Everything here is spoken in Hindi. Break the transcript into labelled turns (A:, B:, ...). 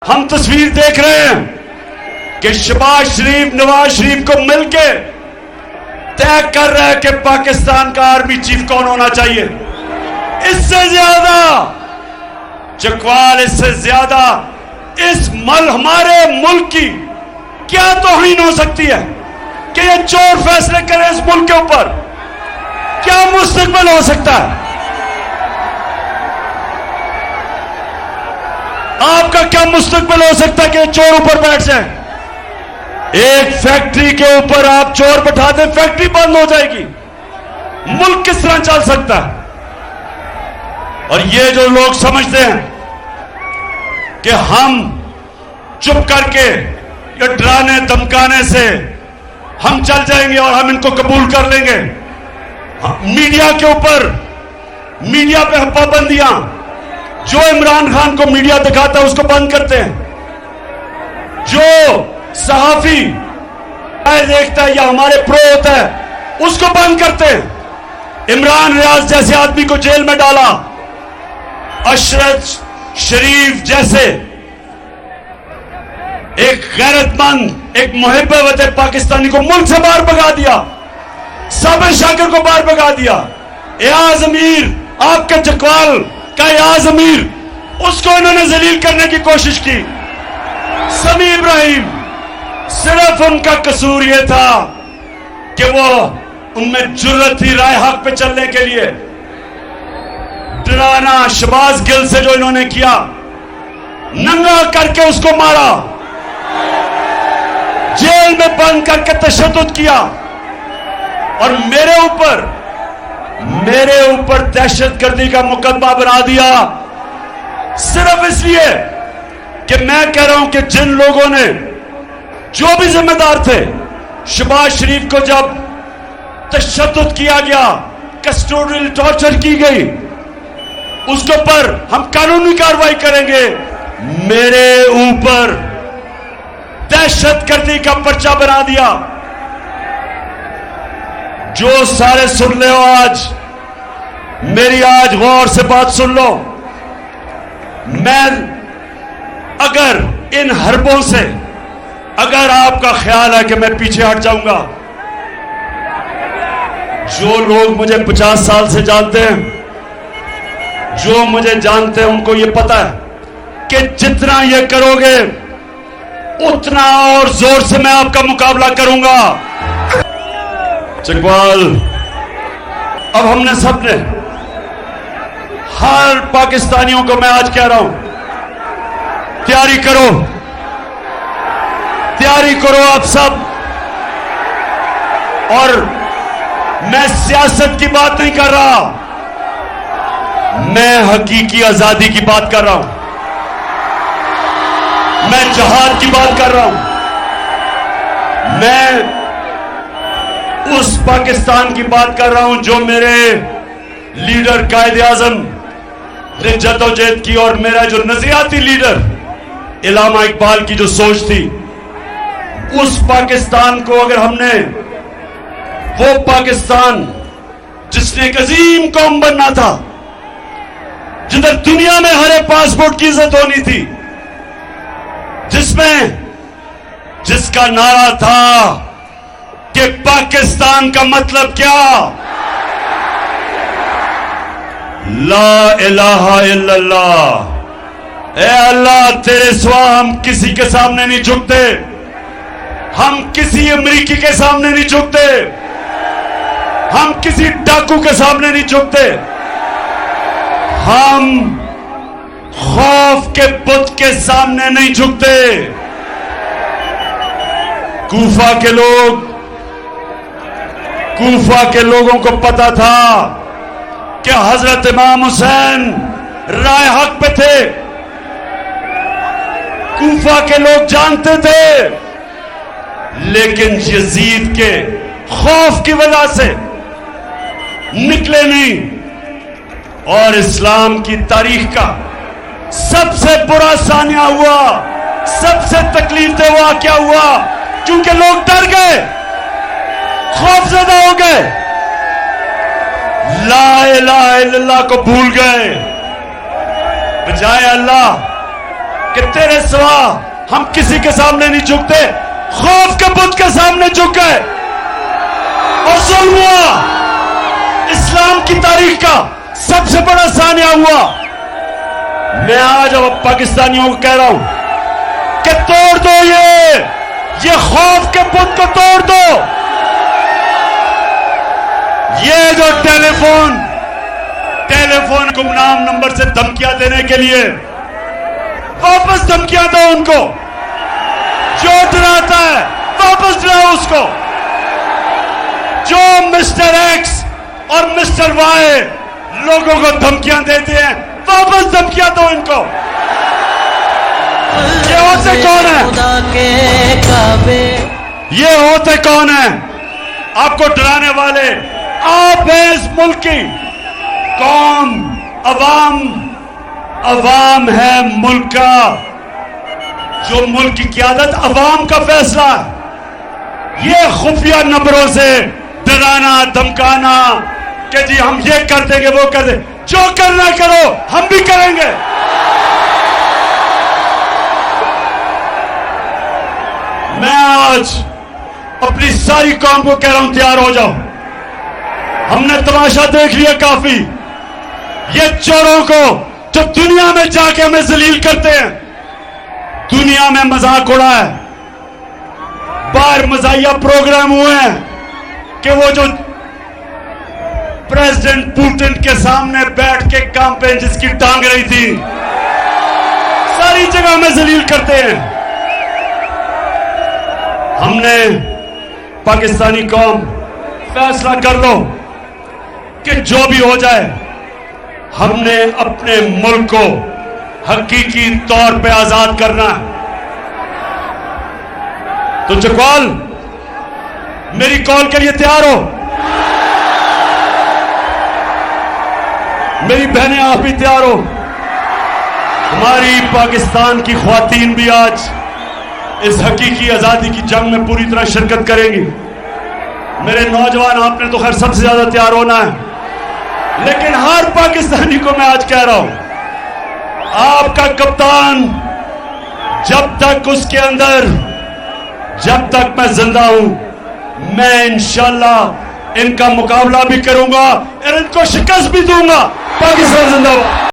A: हम तस्वीर देख रहे हैं कि शहबाज शरीफ नवाज शरीफ को मिलके तय कर रहा है कि पाकिस्तान का आर्मी चीफ कौन होना चाहिए। इससे ज्यादा चकवाल, इससे ज्यादा हमारे मुल्क की क्या तौहीन हो सकती है कि ये चोर फैसले करें इस मुल्क के ऊपर? क्या मुस्तकबिल हो सकता है? आपका क्या मुस्तकबिल हो सकता है कि चोर ऊपर बैठ जाए? एक फैक्ट्री के ऊपर आप चोर बैठा दें, फैक्ट्री बंद हो जाएगी। मुल्क किस तरह चल सकता है? और ये जो लोग समझते हैं कि हम चुप करके या डराने धमकाने से हम चल जाएंगे और हम इनको कबूल कर लेंगे। मीडिया के ऊपर, मीडिया पे पाबंदियां, जो इमरान खान को मीडिया दिखाता है उसको बंद करते हैं। जो सहाफी देखता है या हमारे प्रो होता है उसको बंद करते हैं। इमरान रियाज जैसे आदमी को जेल में डाला, अशरफ शरीफ जैसे एक गैरतमंद, एक मुहिब वतन पाकिस्तानी को मुल्क से बाहर भगा दिया, साबिर शाकिर को बाहर भगा दिया। एयाज अमीर, आपके चकवाल का एयाज अमीर, उसको इन्होंने जलील करने की कोशिश की। समी इब्राहिम, सिर्फ उनका कसूर यह था कि वो उनमें जुर्रत थी राय हक पे चलने के लिए। डराना शहबाज गिल से जो इन्होंने किया, नंगा करके उसको मारा, जेल में बंद करके तशद्दुद किया और मेरे ऊपर दहशतगर्दी का मुकदमा बना दिया, सिर्फ इसलिए कि मैं कह रहा हूं कि जिन लोगों ने, जो भी जिम्मेदार थे, शहबाज शरीफ को जब तशद्दुद किया गया, कस्टोडियल टॉर्चर की गई, उसके ऊपर हम कानूनी कार्रवाई करेंगे। मेरे ऊपर दहशतगर्दी का पर्चा बना दिया। जो सारे सुन ले हो, आज मेरी आज गौर से बात सुन लो। मैं अगर इन हरबों से अगर आपका ख्याल है कि मैं पीछे हट जाऊंगा, जो लोग मुझे 50 साल से जानते हैं, जो मुझे जानते हैं, उनको यह पता है कि जितना ये करोगे उतना और जोर से मैं आपका मुकाबला करूंगा। चकवाल, अब हमने सबने, हर पाकिस्तानियों को मैं आज कह रहा हूं, तैयारी करो, तैयारी करो आप सब। और मैं सियासत की बात नहीं कर रहा, मैं हकीकी आजादी की बात कर रहा हूं, मैं जहाद की बात कर रहा हूं, मैं उस पाकिस्तान की बात कर रहा हूं जो मेरे लीडर कायदे आजम ने जद्दोजहद की और मेरा जो नजरियाती लीडर इलामा इकबाल की जो सोच थी, उस पाकिस्तान को अगर हमने, वो पाकिस्तान जिसने एक अजीम कौम बनना था, जिधर दुनिया में हर पासपोर्ट की इज्जत होनी थी, जिसका नारा था कि पाकिस्तान का मतलब क्या, ला इलाहा इल्लल्लाह, ए अल्लाह तेरे सिवा हम किसी के सामने नहीं झुकते, हम किसी अमरीकी के सामने नहीं झुकते, हम किसी डाकू के सामने नहीं झुकते, हम खौफ के बुत के सामने नहीं झुकते। कूफा के लोगों को पता था कि हजरत इमाम हुसैन राय हक पे थे, कूफा के लोग जानते थे, लेकिन यजीद के खौफ की वजह से निकले नहीं। और इस्लाम की तारीख का सबसे बुरा सानिया हुआ, सबसे तकलीफदेह हुआ क्या हुआ, क्योंकि लोग डर गए, खौफजदा हो गए, ला इलाहा इल्लल्लाह को भूल गए। बजाय अल्लाह कि तेरे सिवा हम किसी के सामने नहीं झुकते, खौफ के बुत के सामने झुक गए और जुल्म हुआ। इस्लाम की तारीख का सबसे बड़ा सानिया हुआ। मैं आज अब पाकिस्तानियों को कह रहा हूं कि तोड़ दो ये खौफ के बुत को तोड़ दो। ये जो टेलीफोन गुमनाम नंबर से धमकियां देने के लिए, वापस धमकियां दो उनको। जो डराता है वापस डराओ उसको। जो मिस्टर एक्स और मिस्टर वाई लोगों को धमकियां देते हैं, वापस धमकियां दो इनको। ये होते कौन है? ये होते कौन है आपको डराने वाले? आप हैं इस मुल्क की कौम, अवाम है मुल्क का। जो मुल्क की क़यादत अवाम का फैसला है। ये खुफिया नंबरों से डराना धमकाना कि जी हम ये कर देंगे वो कर देंगे, जो करना करो हम भी करेंगे। मैं आज अपनी सारी कौम को कह रहा हूं, तैयार हो जाओ। हमने तमाशा देख लिया काफी। ये चोरों को जो दुनिया में जाके हमें जलील करते हैं, दुनिया में मजाक उड़ा है। बाहर मजाहिया प्रोग्राम हुए हैं कि वो जो प्रेसिडेंट पुतिन के सामने बैठ के कैंपेन जिसकी टांग रही थी, सारी जगह में जलील करते हैं। हमने पाकिस्तानी कौम फैसला कर लो कि जो भी हो जाए, हमने अपने मुल्क को हकीकी तौर पे आजाद करना है। तो चकवाल, मेरी कॉल के लिए तैयार हो? मेरी बहनें आप भी तैयार हो? हमारी पाकिस्तान की ख्वातीन भी आज इस हकीकी आजादी की जंग में पूरी तरह शिरकत करेंगी। मेरे नौजवान, आपने तो खैर सबसे ज्यादा तैयार होना है, लेकिन हर पाकिस्तानी को मैं आज कह रहा हूं, आपका कप्तान जब तक उसके अंदर, जब तक मैं जिंदा हूं, मैं इंशाल्लाह इनका मुकाबला भी करूंगा और इनको शिकस्त भी दूंगा। पाकिस्तान जिंदाबाद।